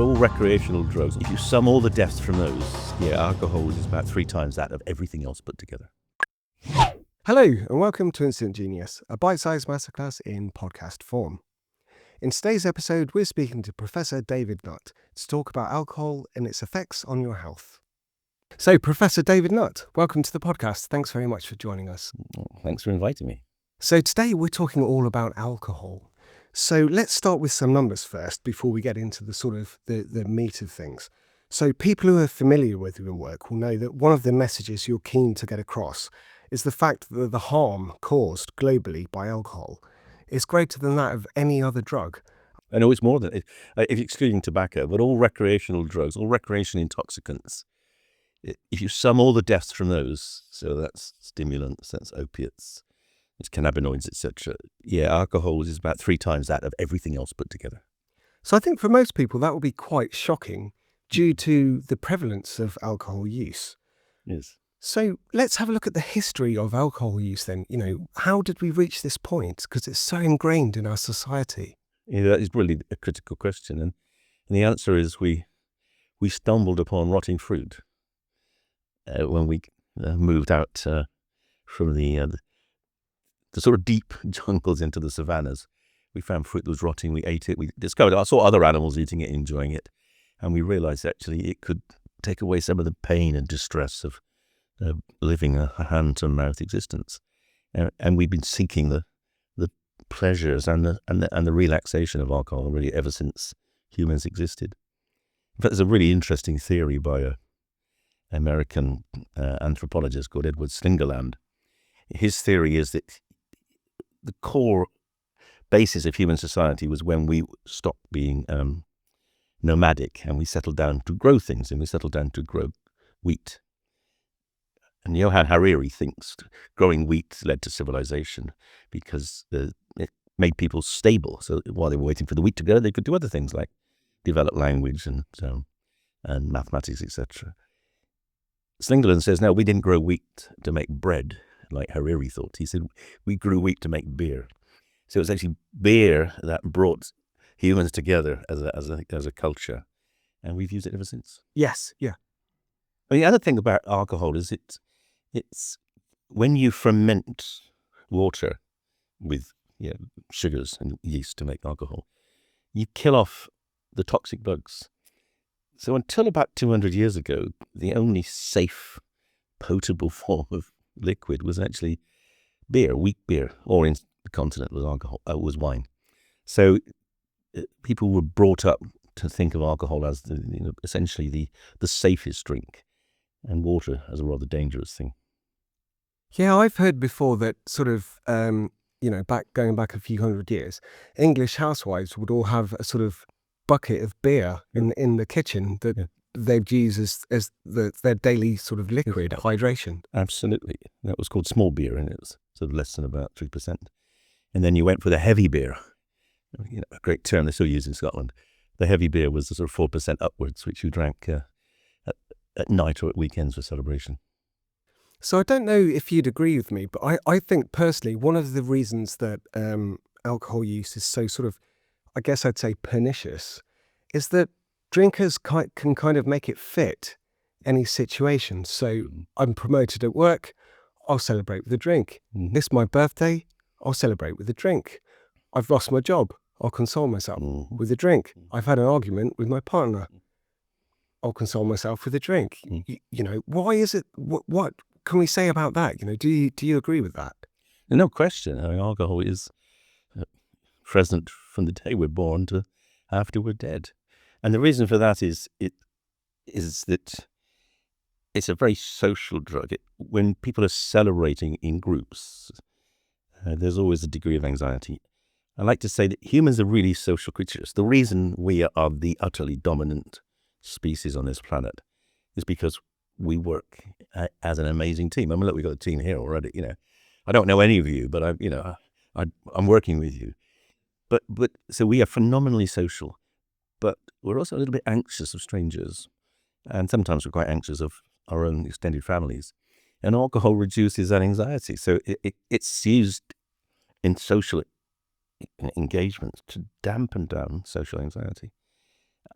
All recreational drugs, if you sum all the deaths from those, alcohol is about 3 times that of everything else put together. Hello and welcome to Instant Genius, a bite-sized masterclass in podcast form. In today's episode, we're speaking to Professor David Nutt to talk about alcohol and its effects on your health. So, Professor David Nutt, welcome to the podcast. Thanks very much for joining us. Thanks for inviting me. So today we're talking all about alcohol. So let's start with some numbers first before we get into the sort of the meat of things. So people who are familiar with your work will know that one of the messages you're keen to get across is the fact that the harm caused globally by alcohol is greater than that of any other drug. I know it's more than, if excluding tobacco, but all recreational drugs, all recreational intoxicants, if you sum all the deaths from those, so that's stimulants, that's opiates, it's cannabinoids, etc. Alcohol is about 3 times that of everything else put together. So I think for most people that will be quite shocking due to the prevalence of alcohol use. Yes. So let's have a look at the history of alcohol use then. How did we reach this point? Because it's so ingrained in our society. Yeah, that is really a critical question. And the answer is we stumbled upon rotting fruit when we moved out from the sort of deep jungles into the savannas. We found fruit that was rotting, we ate it, we discovered, I saw other animals eating it, enjoying it, and we realized actually it could take away some of the pain and distress of living a hand-to-mouth existence. And we've been seeking the pleasures and the relaxation of alcohol really ever since humans existed. In fact, there's a really interesting theory by an American anthropologist called Edward Slingerland. His theory is that the core basis of human society was when we stopped being nomadic and we settled down to grow things, and we settled down to grow wheat. And Johann Hariri thinks growing wheat led to civilization because it made people stable. So while they were waiting for the wheat to grow, they could do other things like develop language and mathematics, etc. Slingerland says, no, we didn't grow wheat to make bread like Hariri thought. He said, we grew wheat to make beer. So it was actually beer that brought humans together as a culture, and we've used it ever since. Yes, yeah. The other thing about alcohol is it's when you ferment water with sugars and yeast to make alcohol, you kill off the toxic bugs. So until about 200 years ago, the only safe, potable form of liquid was actually beer, weak beer, or in the continent was alcohol, was wine. So people were brought up to think of alcohol as essentially the safest drink, and water as a rather dangerous thing. Yeah, I've heard before that sort of, going back a few hundred years, English housewives would all have a sort of bucket of beer in the kitchen that they'd use as their daily sort of liquid hydration. Absolutely. That was called small beer, and it was sort of less than about 3%. And then you went for the heavy beer, a great term they still use in Scotland. The heavy beer was the sort of 4% upwards, which you drank at night or at weekends for celebration. So I don't know if you'd agree with me, but I think personally one of the reasons that alcohol use is so sort of, I guess I'd say pernicious, is that drinkers can kind of make it fit any situation. So I'm promoted at work, I'll celebrate with a drink. It's my birthday, I'll celebrate with a drink. I've lost my job, I'll console myself with a drink. I've had an argument with my partner, I'll console myself with a drink. Why is it? What can we say about that? Do you agree with that? No question. I mean, alcohol is present from the day we're born to after we're dead, and the reason for that is that it's a very social drug. When people are celebrating in groups, there's always a degree of anxiety. I like to say that humans are really social creatures. The reason we are the utterly dominant species on this planet is because we work as an amazing team. I mean, look, we've got a team here already. I don't know any of you, but I'm working with you. But so we are phenomenally social, but we're also a little bit anxious of strangers, and sometimes we're quite anxious of our own extended families. And alcohol reduces that anxiety. So it's used in social engagements to dampen down social anxiety.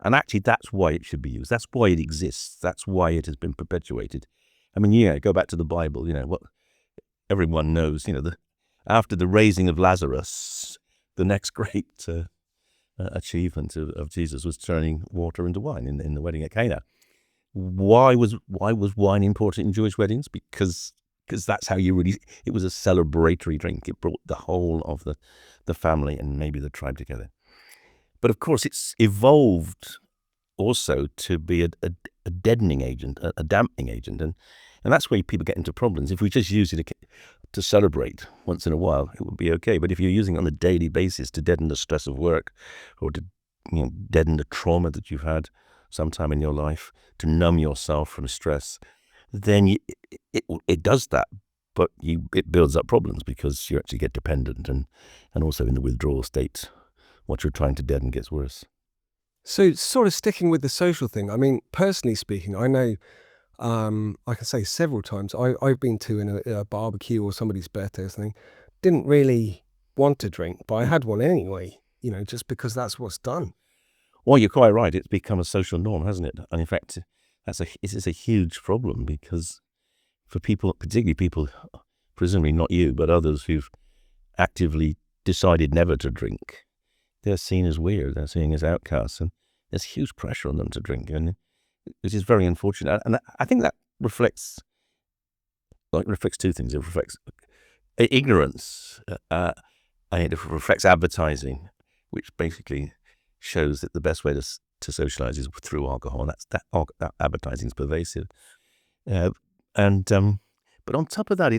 And actually, that's why it should be used. That's why it exists. That's why it has been perpetuated. I mean, yeah, go back to the Bible. What everyone knows. After the raising of Lazarus, the next great achievement of Jesus was turning water into wine in the wedding at Cana. Why was wine important in Jewish weddings? Because that's how it was a celebratory drink. It brought the whole of the family and maybe the tribe together. But of course, it's evolved also to be a deadening agent, a dampening agent, and that's where people get into problems. If we just use it to celebrate once in a while, it would be okay. But if you're using it on a daily basis to deaden the stress of work, or to deaden the trauma that you've had sometime in your life, to numb yourself from stress, then it does that. But it builds up problems because you actually get dependent, and also in the withdrawal state, what you're trying to deaden gets worse. So sort of sticking with the social thing, I mean, personally speaking, I know, I can say several times, I've been to in a barbecue or somebody's birthday or something, didn't really want to drink, but I had one anyway, just because that's what's done. Well, you're quite right. It's become a social norm, hasn't it? And in fact, it is a huge problem, because for people, particularly people, presumably not you, but others who've actively decided never to drink, they're seen as weird. They're seen as outcasts, and there's huge pressure on them to drink, and which is very unfortunate. And I think that reflects two things. It reflects ignorance, and it reflects advertising, which basically shows that the best way to socialize is through alcohol. And that advertising is pervasive. But on top of that,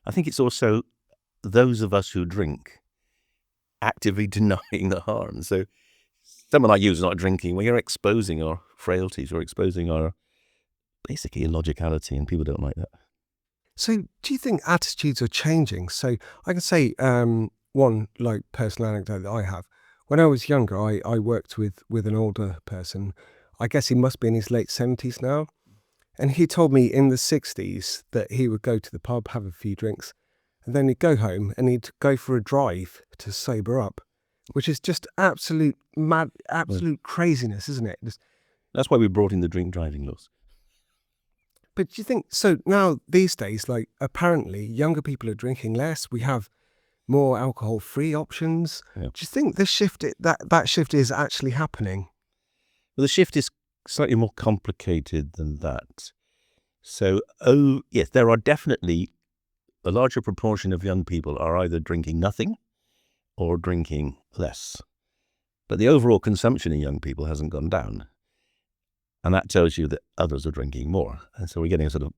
I think it's also those of us who drink actively denying the harm. So someone like you is not drinking. Well, you're exposing our frailties, or exposing our basically illogicality, and people don't like that. So do you think attitudes are changing? So I can say one personal anecdote that I have. When I was younger, I worked with an older person. I guess he must be in his late 70s now. And he told me in the 60s that he would go to the pub, have a few drinks, and then he'd go home and he'd go for a drive to sober up, which is just absolute craziness, isn't it? That's why we brought in the drink driving laws. But do you think, so now these days, apparently younger people are drinking less. We have more alcohol-free options. Yeah. Do you think the shift, that shift is actually happening? Well, the shift is slightly more complicated than that. So, yes, there are definitely a larger proportion of young people are either drinking nothing or drinking less. But the overall consumption in young people hasn't gone down. And that tells you that others are drinking more. And so we're getting a sort of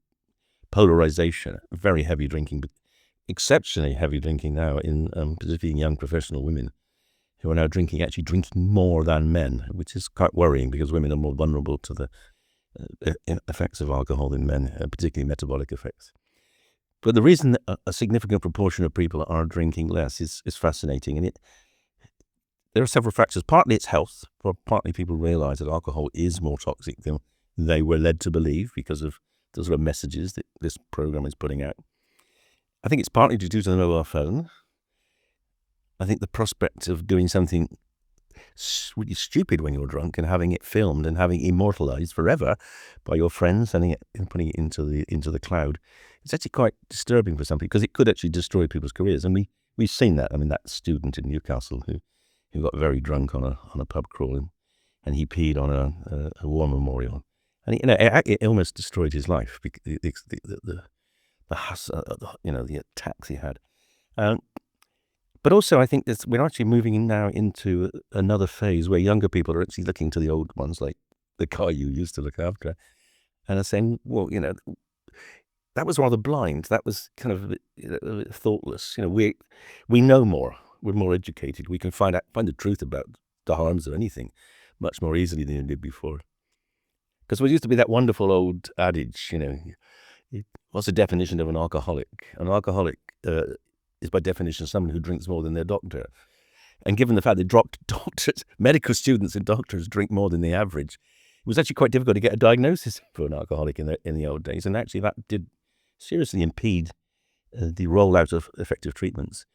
polarization, very heavy drinking, but exceptionally heavy drinking now, particularly in young professional women, who are now drinking more than men, which is quite worrying, because women are more vulnerable to the effects of alcohol than men, particularly metabolic effects. But the reason that a significant proportion of people are drinking less is fascinating. And there are several factors. Partly it's health. Partly people realize that alcohol is more toxic than they were led to believe, because of the sort of messages that this program is putting out. I think it's partly due to the mobile phone. I think the prospect of doing something really stupid when you're drunk and having it filmed and having it immortalized forever by your friends and putting it into the cloud, it's actually quite disturbing for some people, because it could actually destroy people's careers. And we've seen that. I mean, that student in Newcastle who got very drunk on a pub crawl, and he peed on a war memorial, and it almost destroyed his life. The hassle, the attacks he had. But also, I think we're actually moving now into another phase where younger people are actually looking to the old ones, like the guy you used to look after, and are saying, well, that was rather blind. That was kind of thoughtless. We know more. We're more educated. We can find the truth about the harms of anything much more easily than we did before. Because there used to be that wonderful old adage, what's the definition of an alcoholic? An alcoholic is by definition someone who drinks more than their doctor. And given the fact that doctors, medical students and doctors drink more than the average, it was actually quite difficult to get a diagnosis for an alcoholic in the old days. And actually that did seriously impede the rollout of effective treatments.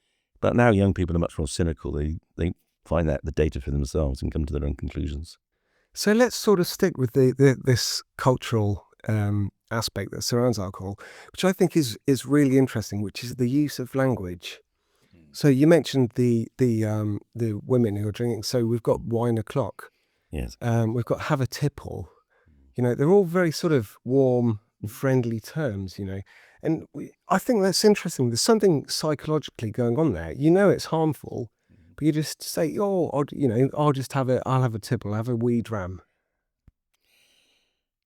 But now young people are much more cynical. They find out the data for themselves and come to their own conclusions. So let's sort of stick with this cultural aspect that surrounds alcohol, which I think is really interesting, which is the use of language. So you mentioned the women who are drinking. So we've got wine o'clock. Yes. We've got have a tipple. They're all very sort of warm, friendly terms. And I think that's interesting. There's something psychologically going on there. It's harmful, but you just say, "Oh, I'll have a tipple, I'll have a wee dram."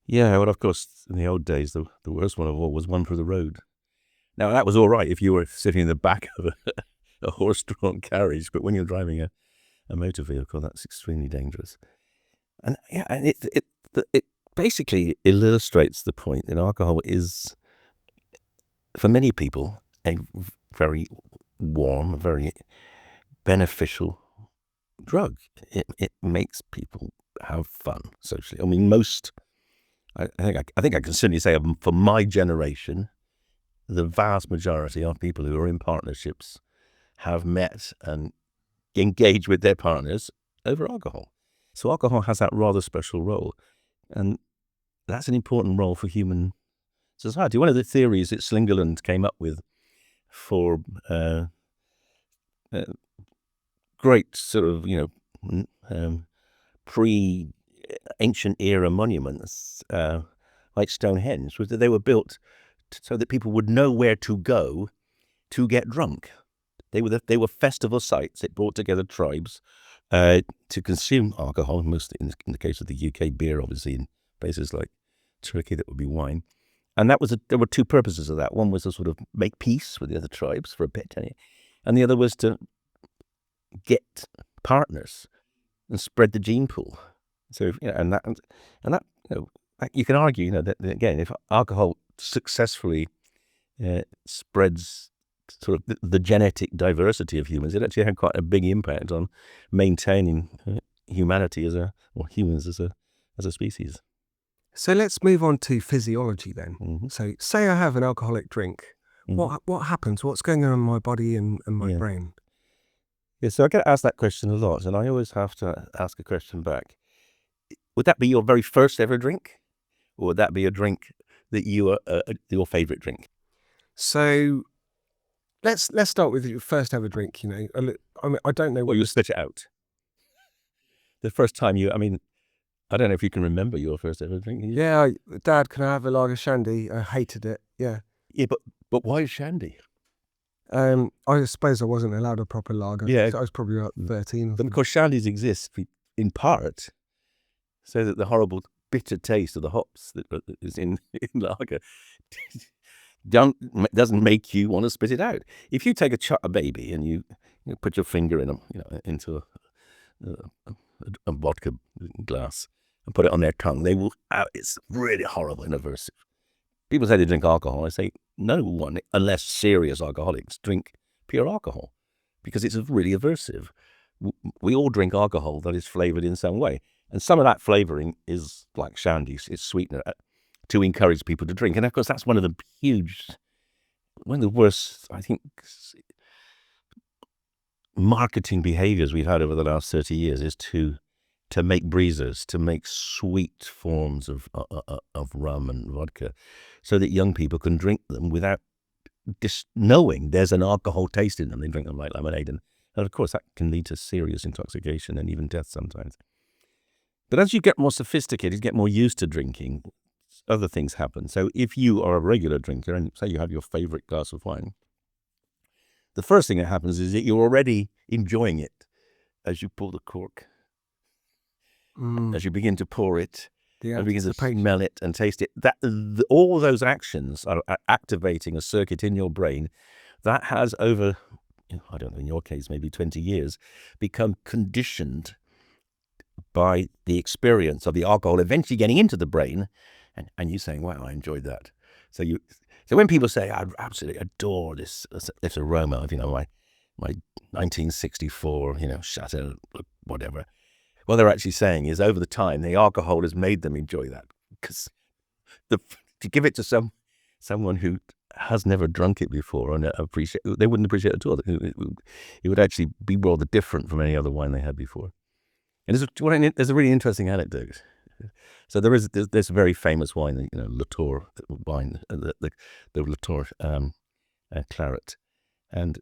Yeah, well, of course, in the old days, the worst one of all was one for the road. Now, that was all right if you were sitting in the back of a horse-drawn carriage, but when you're driving a motor vehicle, that's extremely dangerous. And it basically illustrates the point that alcohol is, for many people, a very warm, very beneficial drug. It makes people have fun socially. I mean, I think I can certainly say for my generation, the vast majority of people who are in partnerships have met and engaged with their partners over alcohol. So alcohol has that rather special role, and that's an important role for human society. One of the theories that Slingerland came up with for great sort of pre-ancient era monuments like Stonehenge was that they were built so that people would know where to go to get drunk. They were festival sites. It brought together tribes to consume alcohol, mostly in the case of the UK, beer, obviously, in places like Turkey, that would be wine. And there were two purposes of that. One was to sort of make peace with the other tribes for a bit, and the other was to get partners and spread the gene pool. So you can argue that again, if alcohol successfully spreads sort of the genetic diversity of humans, it actually had quite a big impact on maintaining humanity humans as a species. So let's move on to physiology then. Mm-hmm. So say I have an alcoholic drink. Mm-hmm. What happens? What's going on in my body and my brain? Yeah, so I get asked that question a lot, and I always have to ask a question back. Would that be your very first ever drink? Or would that be a drink that your favorite drink? So let's start with your first ever drink. I mean, I don't know. Well, you spit it out. The first time I don't know if you can remember your first ever drink. Yeah, Dad, can I have a lager shandy? I hated it. Yeah. Yeah, but why shandy? I suppose I wasn't allowed a proper lager. Yeah, I was probably about 13. But of course, shandies exist in part so that the horrible bitter taste of the hops that is in lager doesn't make you want to spit it out. If you take a baby and you put your finger in into a vodka glass and put it on their tongue, they will. It's really horrible and aversive. People say they drink alcohol. I say no one, unless serious alcoholics, drink pure alcohol because it's really aversive. We all drink alcohol that is flavored in some way. And some of that flavoring is like shandies, it's sweetener to encourage people to drink. And of course, that's one of the worst, I think, marketing behaviors we've had over the last 30 years is to make breezers, to make sweet forms of rum and vodka so that young people can drink them without knowing there's an alcohol taste in them. They drink them like lemonade. And of course, that can lead to serious intoxication and even death sometimes. But as you get more sophisticated, get more used to drinking, other things happen. So if you are a regular drinker and say you have your favorite glass of wine, the first thing that happens is that you're already enjoying it as you pull the cork, as you begin to pour it, and begin to smell it and taste it. All those actions are activating a circuit in your brain that has over, I don't know, in your case, maybe 20 years, become conditioned by the experience of the alcohol eventually getting into the brain, and you saying, "Wow, I enjoyed that." So when people say, "I absolutely adore this aroma of my 1964 Chateau whatever," what they're actually saying is, over the time, the alcohol has made them enjoy that, because to give it to someone who has never drunk it before and they wouldn't appreciate it at all. It would actually be rather different from any other wine they had before. And there's a really interesting anecdote. So there's a very famous wine, Latour wine, the Latour claret, and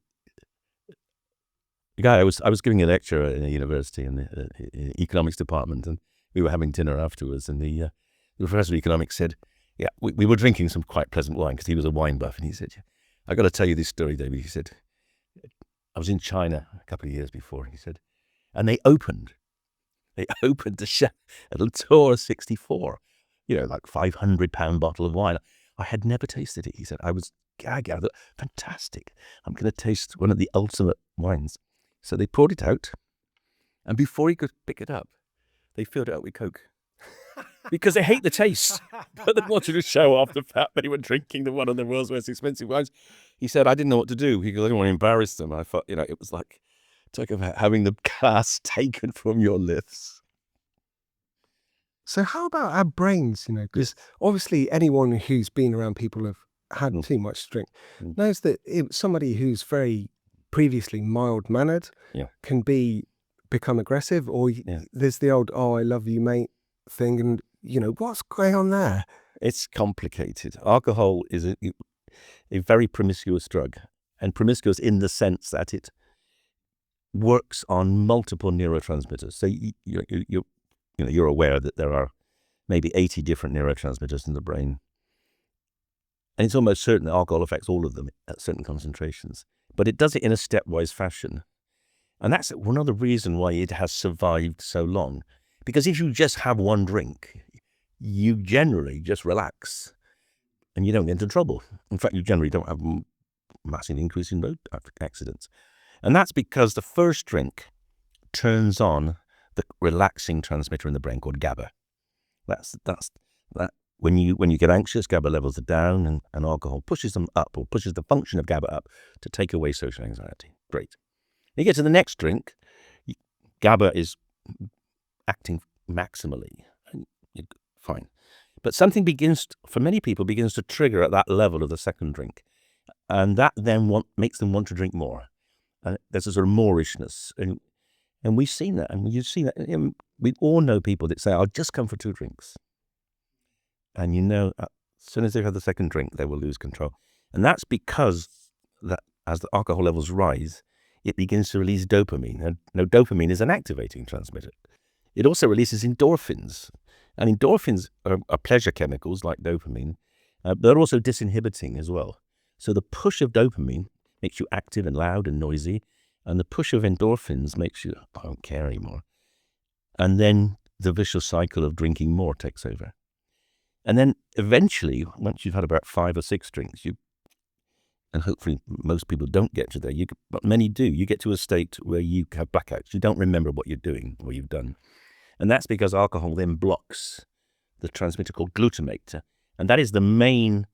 the guy I was giving a lecture in a university in the economics department, and we were having dinner afterwards, and the professor of economics said, "Yeah, we were drinking some quite pleasant wine," because he was a wine buff, and he said, "I got to tell you this story, David." He said, "I was in China a couple of years before," he said, "and they opened a Latour 64, like £500 bottle of wine. I had never tasted it." He said, "I was gagged. I thought, fantastic. I'm going to taste one of the ultimate wines." So they poured it out, and before he could pick it up, they filled it up with Coke. Because they hate the taste, but they wanted to show off the fact that they were drinking one of the world's most expensive wines. He said, "I didn't know what to do because I didn't want to embarrass them." I thought, it was like, talk about having the glass taken from your lips. So how about our brains, because obviously anyone who's been around people who've had too much drink knows that somebody who's very previously mild-mannered can become aggressive, or there's the old, "oh, I love you, mate" thing, and, what's going on there? It's complicated. Alcohol is a very promiscuous drug, and promiscuous in the sense that it works on multiple neurotransmitters. So you're aware that there are maybe 80 different neurotransmitters in the brain. And it's almost certain that alcohol affects all of them at certain concentrations. But it does it in a stepwise fashion. And that's one other reason why it has survived so long. Because if you just have one drink, you generally just relax and you don't get into trouble. In fact, you generally don't have a massive increase in road accidents. And that's because the first drink turns on the relaxing transmitter in the brain called GABA. That's that. When you get anxious, GABA levels are down, and alcohol pushes them up, or pushes the function of GABA up to take away social anxiety. Great. You get to the next drink, GABA is acting maximally. Fine. But something for many people, begins to trigger at that level of the second drink. And that then makes them want to drink more. And there's a sort of moorishness. And we've seen that. And you've seen that. We all know people that say, "I'll just come for 2 drinks." And as soon as they've had the second drink, they will lose control. And that's because that as the alcohol levels rise, it begins to release dopamine. And dopamine is an activating transmitter. It also releases endorphins. And endorphins are pleasure chemicals like dopamine, but they're also disinhibiting as well. So the push of dopamine makes you active and loud and noisy, and the push of endorphins makes you, "I don't care anymore." And then the vicious cycle of drinking more takes over. And then eventually, once you've had about 5 or 6 drinks, and hopefully most people don't get to there, but many do, you get to a state where you have blackouts. You don't remember what you're doing, what you've done. And that's because alcohol then blocks the transmitter called glutamate. And that is the main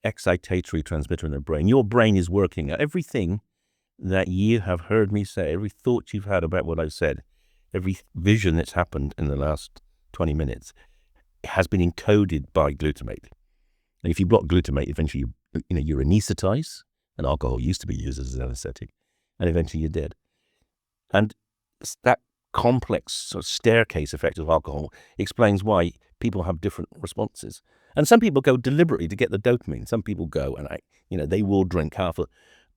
excitatory transmitter in the brain. Your brain is working at everything that you have heard me say, every thought you've had about what I've said, every vision that's happened in the last 20 minutes has been encoded by glutamate. And if you block glutamate, eventually you anesthetize, and alcohol used to be used as an anesthetic, and eventually you're dead. And that complex sort of staircase effect of alcohol explains why people have different responses. And some people go deliberately to get the dopamine. Some people go and they will drink half a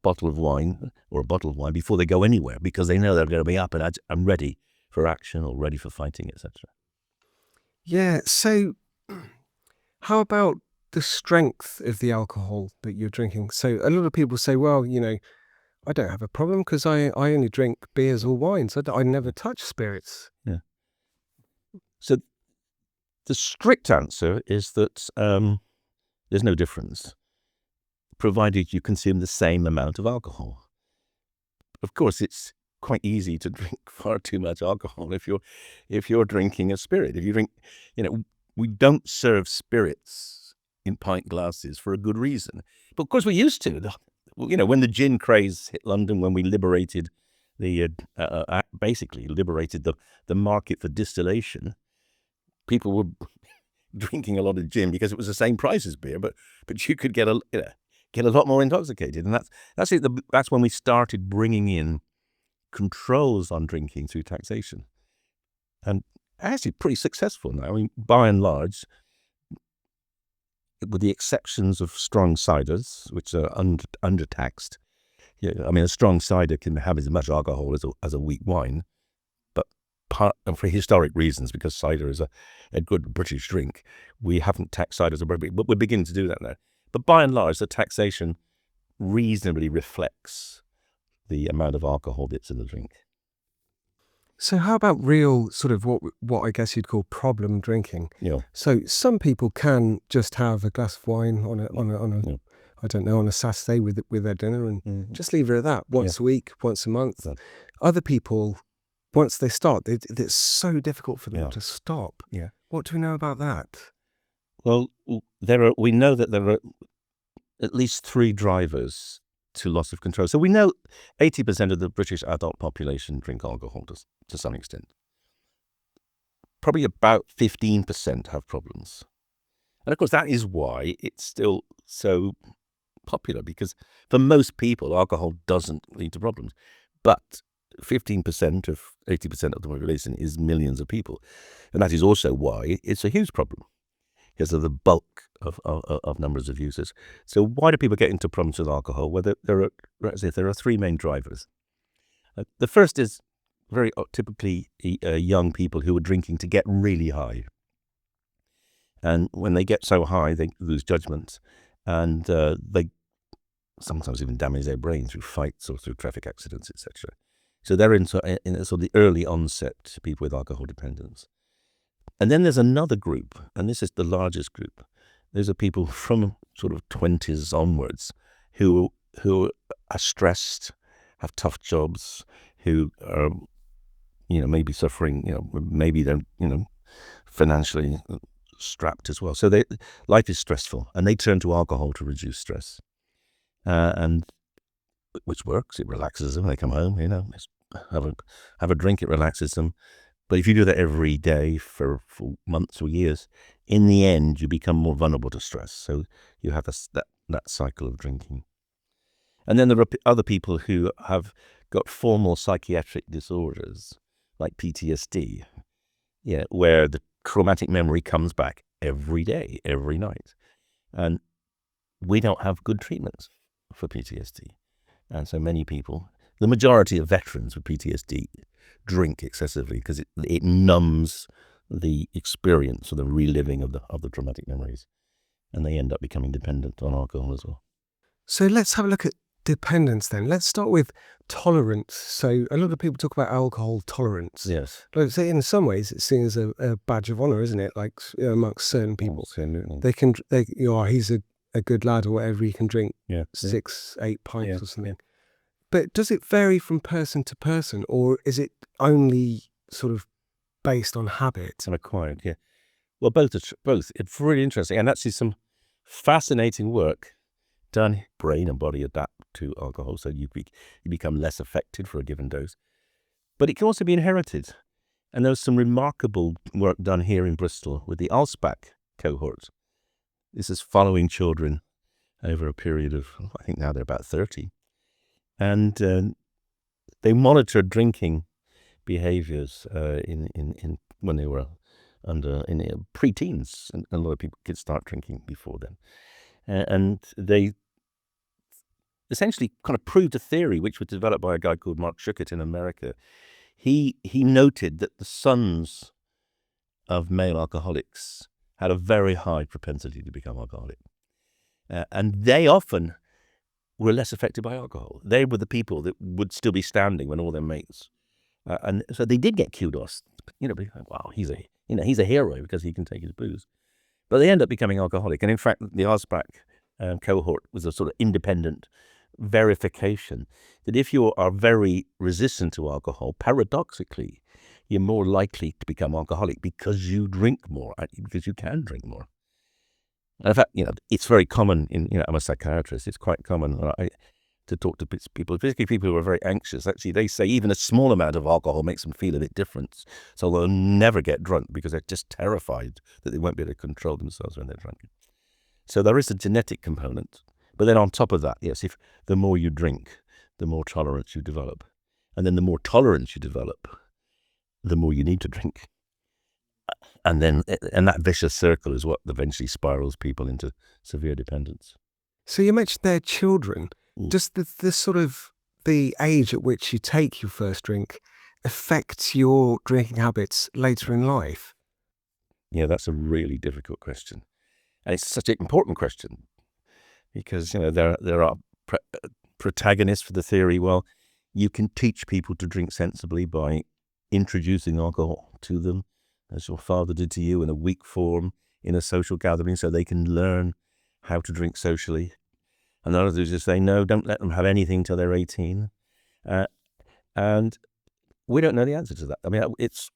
bottle of wine or a bottle of wine before they go anywhere, because they know they're going to be up and ready for action or ready for fighting, etc. Yeah, so how about the strength of the alcohol that you're drinking? So a lot of people say, "well, I don't have a problem because I only drink beers or wines. I never touch spirits." Yeah. So the strict answer is that there's no difference, provided you consume the same amount of alcohol. Of course, it's quite easy to drink far too much alcohol if you're drinking a spirit. If you drink, we don't serve spirits in pint glasses for a good reason. But of course, we used to. When the gin craze hit London, when we liberated basically liberated the market for distillation, people were drinking a lot of gin because it was the same price as beer, but you could get get a lot more intoxicated. And that's when we started bringing in controls on drinking through taxation. And actually pretty successful now. I mean, by and large, with the exceptions of strong ciders, which are undertaxed. Yeah, I mean, a strong cider can have as much alcohol as a weak wine, but for historic reasons, because cider is a good British drink, we haven't taxed cider as a British, but we're beginning to do that now. But by and large, the taxation reasonably reflects the amount of alcohol that's in the drink. So how about real sort of what I guess you'd call problem drinking? Yeah. So some people can just have a glass of wine on a Yeah. I don't know, on a Saturday with their dinner and just leave it at that, once a week, once a month. Yeah. Other people, once they start, it's so difficult for them to stop. Yeah. What do we know about that? Well, we know that there are at least 3 drivers to loss of control. So we know 80% of the British adult population drink alcohol to some extent. Probably about 15% have problems. And of course, that is why it's still so popular, because for most people, alcohol doesn't lead to problems. But 15% of 80% of the population is millions of people. And that is also why it's a huge problem, because of the bulk of numbers of users. So why do people get into problems with alcohol? Well, there are 3 main drivers. The first is very typically young people who are drinking to get really high. And when they get so high, they lose judgment, and they sometimes even damage their brain through fights or through traffic accidents, etc. So they're in sort of the early onset people with alcohol dependence. And then there's another group, and this is the largest group. Those are people from sort of 20s onwards who are stressed, have tough jobs, who are, maybe suffering, maybe they're, financially strapped as well. So life is stressful, and they turn to alcohol to reduce stress, and which works. It relaxes them. They come home, have a drink. It relaxes them. But if you do that every day for months or years, in the end, you become more vulnerable to stress. So you have that cycle of drinking. And then there are other people who have got formal psychiatric disorders, like PTSD, where the traumatic memory comes back every day, every night. And we don't have good treatments for PTSD. And so many people, the majority of veterans with PTSD, drink excessively because it numbs the experience or the reliving of the traumatic memories, and they end up becoming dependent on alcohol as well. So let's have a look at dependence then. Let's start with tolerance. So a lot of people talk about alcohol tolerance. Yes. Like, so in some ways, it's seen as a badge of honor, isn't it? Like amongst certain people, Absolutely. He's a good lad or whatever. He can drink 6-8 pints or something. But does it vary from person to person, or is it only sort of based on habit? And acquired, yeah. Well, both. It's really interesting, and actually some fascinating work done. Brain and body adapt to alcohol, so you become less affected for a given dose. But it can also be inherited, and there's some remarkable work done here in Bristol with the Alsbach cohort. This is following children over a period of, I think now they're about 30. And they monitored drinking behaviors in when they were in pre-teens, and a lot of kids start drinking before then, and they essentially kind of proved a theory which was developed by a guy called Mark Schuckert in America. He noted that the sons of male alcoholics had a very high propensity to become alcoholic, and they often were less affected by alcohol. They were the people that would still be standing when all their mates, and so they did get kudos. Wow, he's a hero because he can take his booze. But they end up becoming alcoholic, and in fact, the Alsbach cohort was a sort of independent verification that if you are very resistant to alcohol, paradoxically, you're more likely to become alcoholic because you drink more, because you can drink more. And in fact, it's very common I'm a psychiatrist. It's quite common to talk to people, particularly people who are very anxious. Actually, they say even a small amount of alcohol makes them feel a bit different. So they'll never get drunk because they're just terrified that they won't be able to control themselves when they're drunk. So there is a genetic component, But then on top of that, yes, if the more you drink, the more tolerance you develop. And then the more tolerance you develop, the more you need to drink. And that vicious circle is what eventually spirals people into severe dependence. So you mentioned their children. Mm. Does the sort of the age at which you take your first drink affect your drinking habits later in life? Yeah, that's a really difficult question. And it's such an important question because, there are protagonists for the theory. Well, you can teach people to drink sensibly by introducing alcohol to them, as your father did to you, in a weak form in a social gathering, so they can learn how to drink socially. And others just say, no, don't let them have anything till they're 18. And we don't know the answer to that. I mean, it's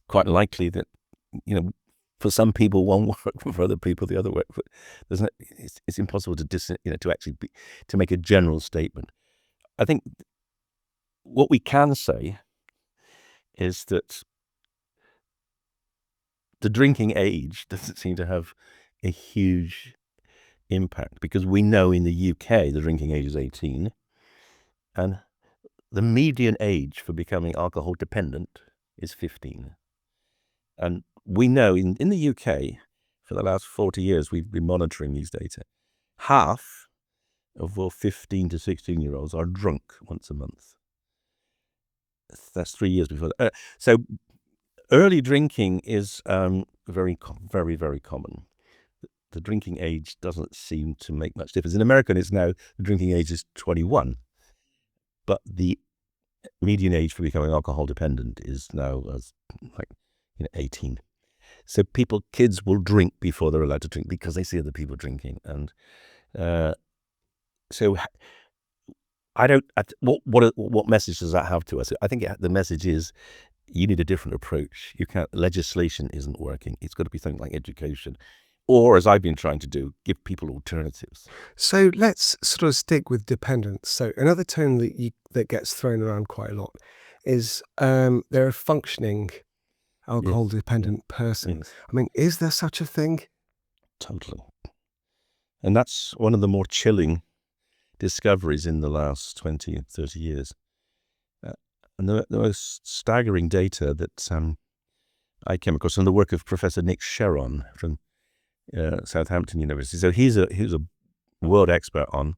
quite likely that, for some people one work, for other people the other work. But it's impossible to actually to make a general statement. I think what we can say is that the drinking age doesn't seem to have a huge impact, because we know in the UK the drinking age is 18, and the median age for becoming alcohol dependent is 15. And we know in the UK, for the last 40 years, we've been monitoring these data. Half of all 15 to 16-year-olds are drunk once a month. That's 3 years before that. So early drinking is very, very, very common. The drinking age doesn't seem to make much difference. In America, it's now, the drinking age is 21. But the median age for becoming alcohol dependent is now 18. So kids will drink before they're allowed to drink because they see other people drinking. And so what message does that have to us? I think the message is, you need a different approach. Legislation isn't working. It's got to be something like education. Or, as I've been trying to do, give people alternatives. So let's sort of stick with dependence. So another term that gets thrown around quite a lot is they're a functioning alcohol-dependent person. Yes. I mean, is there such a thing? Totally. And that's one of the more chilling discoveries in the last 20 and 30 years. And the most staggering data that I came across from the work of Professor Nick Sharon from Southampton University. So he's a world expert on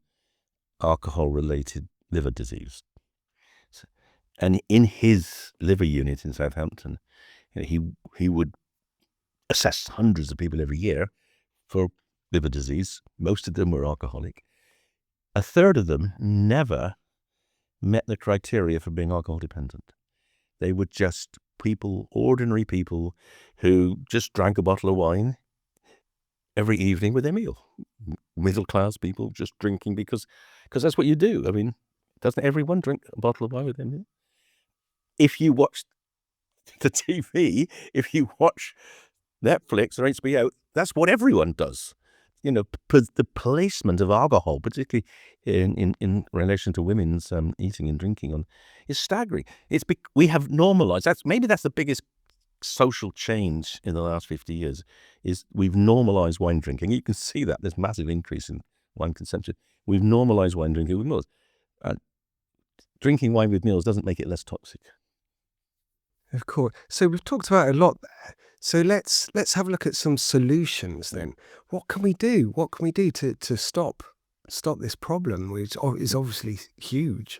alcohol-related liver disease. And in his liver unit in Southampton, he would assess hundreds of people every year for liver disease. Most of them were alcoholic. A third of them never met the criteria for being alcohol dependent. They were just ordinary people who just drank a bottle of wine every evening with their meal. Middle class people just drinking because that's what you do. I mean, doesn't everyone drink a bottle of wine with their meal? If you watch the TV, if you watch Netflix or HBO, that's what everyone does. The placement of alcohol, particularly in relation to women's eating and drinking, is staggering. We have normalized. Maybe that's the biggest social change in the last 50 years, is we've normalized wine drinking. You can see that there's massive increase in wine consumption. We've normalized wine drinking with meals. Drinking wine with meals doesn't make it less toxic. Of course. So we've talked about a lot there. So let's have a look at some solutions then. What can we do? What can we do to stop this problem, which is obviously huge?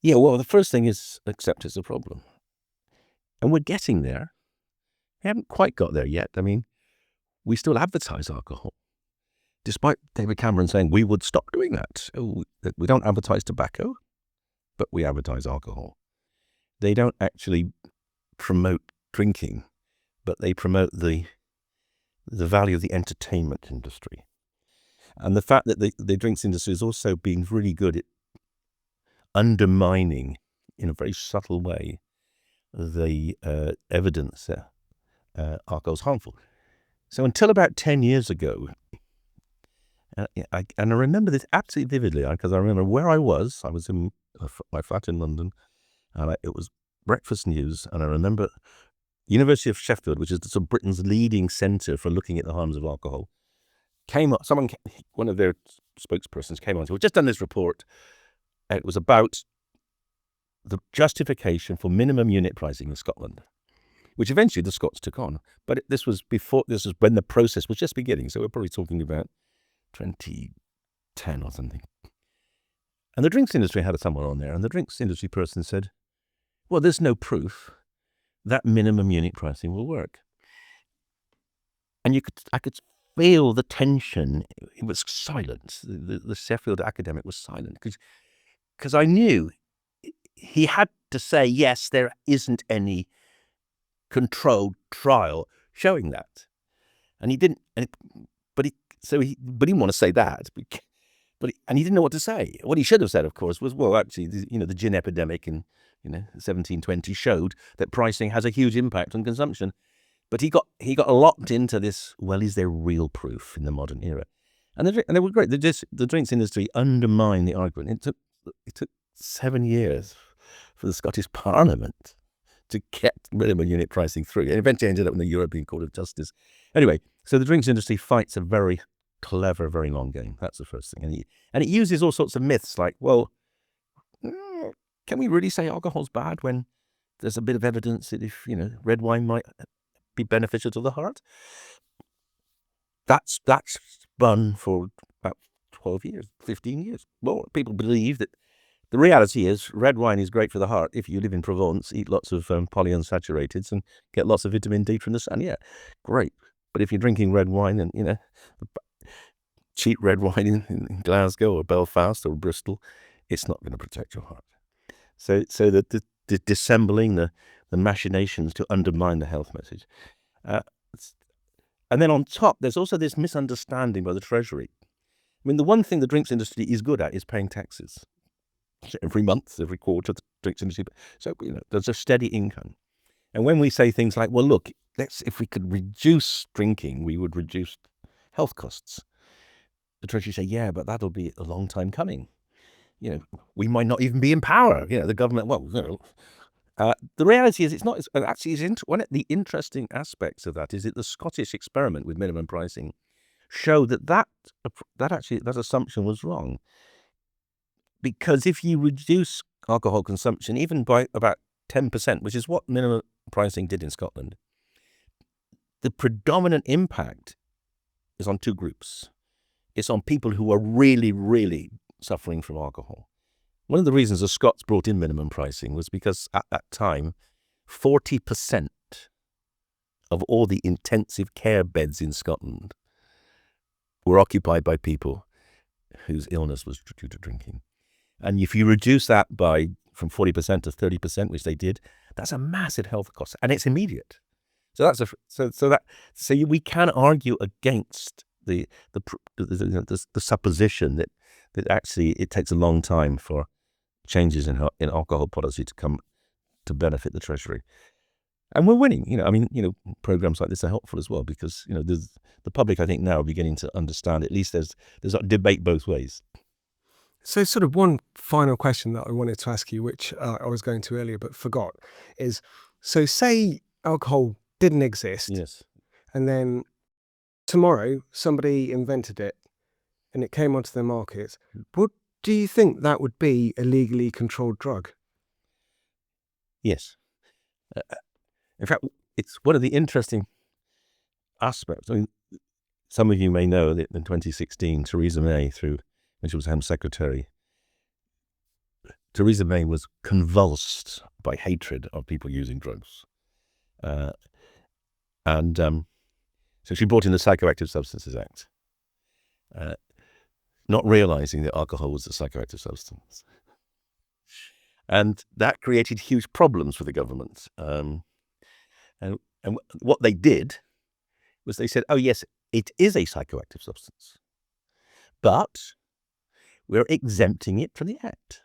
Yeah, well, the first thing is accept it's a problem. And we're getting there. We haven't quite got there yet. I mean, we still advertise alcohol, despite David Cameron saying we would stop doing that. We don't advertise tobacco, but we advertise alcohol. They don't actually promote drinking, but they promote the value of the entertainment industry. And the fact that the drinks industry is also being really good at undermining, in a very subtle way, the evidence that alcohol is harmful. So until about 10 years ago, I remember this absolutely vividly, because I remember where I was in my flat in London, and it was breakfast news, and I remember University of Sheffield, which is sort of Britain's leading centre for looking at the harms of alcohol, came up. One of their spokespersons came on and said, we've just done this report. And it was about the justification for minimum unit pricing in Scotland, which eventually the Scots took on. But this was when the process was just beginning. So we're probably talking about 2010 or something. And the drinks industry had someone on there, and the drinks industry person said, well, there's no proof that minimum unit pricing will work. And I could feel the tension. It was silent. The Sheffield academic was silent because I knew he had to say, yes, there isn't any controlled trial showing that. And he didn't, but he didn't want to say that. And he didn't know what to say. What he should have said, of course, was, well, actually, the gin epidemic in 1720 showed that pricing has a huge impact on consumption. But he got locked into this, well, is there real proof in the modern era? And they were great. The drinks industry undermined the argument. It took 7 years for the Scottish Parliament to get minimum unit pricing through. It eventually ended up in the European Court of Justice. Anyway, so the drinks industry fights a very clever, very long game. That's the first thing. And it uses all sorts of myths like, well, can we really say alcohol's bad when there's a bit of evidence that if, red wine might be beneficial to the heart? That's spun for about 12 years, 15 years. Well, people believe that the reality is red wine is great for the heart if you live in Provence, eat lots of polyunsaturated and get lots of vitamin D from the sun. Yeah, great. But if you're drinking red wine and, cheap red wine in Glasgow or Belfast or Bristol, it's not going to protect your heart. So the dissembling, the machinations to undermine the health message. And then on top, there's also this misunderstanding by the Treasury. I mean, the one thing the drinks industry is good at is paying taxes. Every month, every quarter, the drinks industry. So, there's a steady income. And when we say things like, well, look, if we could reduce drinking, we would reduce health costs. The Treasury say, yeah, but that'll be a long time coming. We might not even be in power. The government, the reality is it's not. Actually, one of the interesting aspects of that is that the Scottish experiment with minimum pricing showed that assumption was wrong. Because if you reduce alcohol consumption even by about 10%, which is what minimum pricing did in Scotland, the predominant impact is on two groups. It's on people who are really, really suffering from alcohol. One of the reasons the Scots brought in minimum pricing was because at that time, 40% of all the intensive care beds in Scotland were occupied by people whose illness was due to drinking. And if you reduce that from 40% to 30%, which they did, that's a massive health cost, and it's immediate. So we can argue against the supposition that actually it takes a long time for changes in alcohol policy to come to benefit the Treasury. And we're winning. Programs like this are helpful as well because the public, I think, now are beginning to understand. At least there's a debate both ways. So sort of one final question that I wanted to ask you, which I was going to earlier but forgot, is, so say alcohol didn't exist. Yes. And then tomorrow somebody invented it and it came onto the market. Do you think that would be a legally controlled drug? Yes. In fact, it's one of the interesting aspects. I mean, some of you may know that in 2016, Theresa May, when she was Home Secretary, Theresa May was convulsed by hatred of people using drugs. So she brought in the Psychoactive Substances Act, not realizing that alcohol was a psychoactive substance. And that created huge problems for the government. And what they did was they said, oh, yes, it is a psychoactive substance, but we're exempting it from the Act.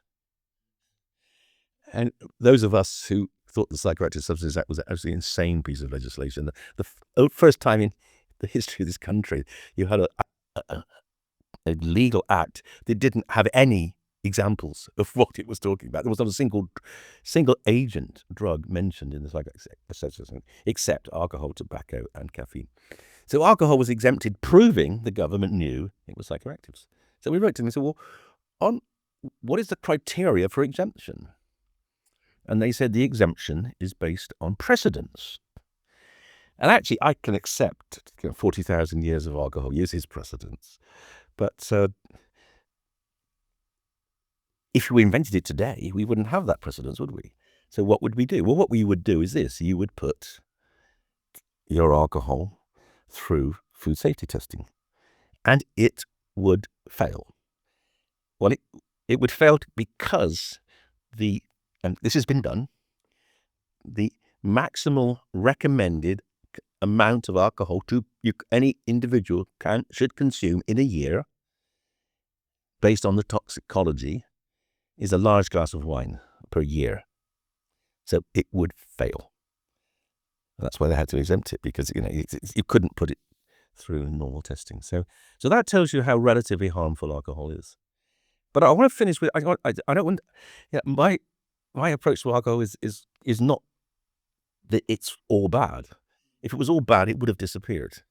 And those of us who thought the Psychoactive Substances Act was an absolutely insane piece of legislation, the first time in the history of this country, you had a legal act that didn't have any examples of what it was talking about. There was not a single agent drug mentioned in the Psychoactive Substances, except alcohol, tobacco, and caffeine. So alcohol was exempted, proving the government knew it was psychoactives. So we wrote to them and said, well, what is the criteria for exemption? And they said the exemption is based on precedence. And actually, I can accept 40,000 years of alcohol use is precedence. But if we invented it today, we wouldn't have that precedence, would we? So what would we do? Well, what we would do is this. You would put your alcohol through food safety testing, and it would fail. Well, it would fail because and this has been done, the maximal recommended amount of alcohol any individual should consume in a year, based on the toxicology, is a large glass of wine per year. So it would fail. That's why they had to exempt it, because you couldn't put it through normal testing. So that tells you how relatively harmful alcohol is. But I want to finish with I don't want my approach to alcohol is not that it's all bad. If it was all bad, it would have disappeared.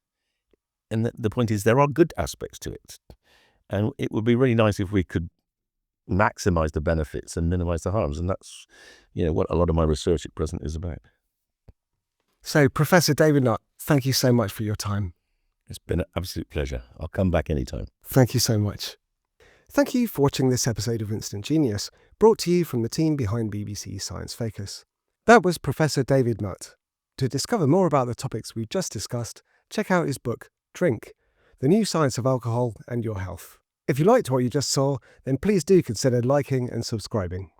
And the point is, there are good aspects to it, and it would be really nice if we could maximize the benefits and minimize the harms. And that's what a lot of my research at present is about. So, Professor David Nutt, thank you so much for your time. It's been an absolute pleasure. I'll come back anytime. Thank you so much. Thank you for watching this episode of Instant Genius, brought to you from the team behind BBC Science Focus. That was Professor David Nutt. To discover more about the topics we've just discussed, check out his book, Drink, The New Science of Alcohol and Your Health. If you liked what you just saw, then please do consider liking and subscribing.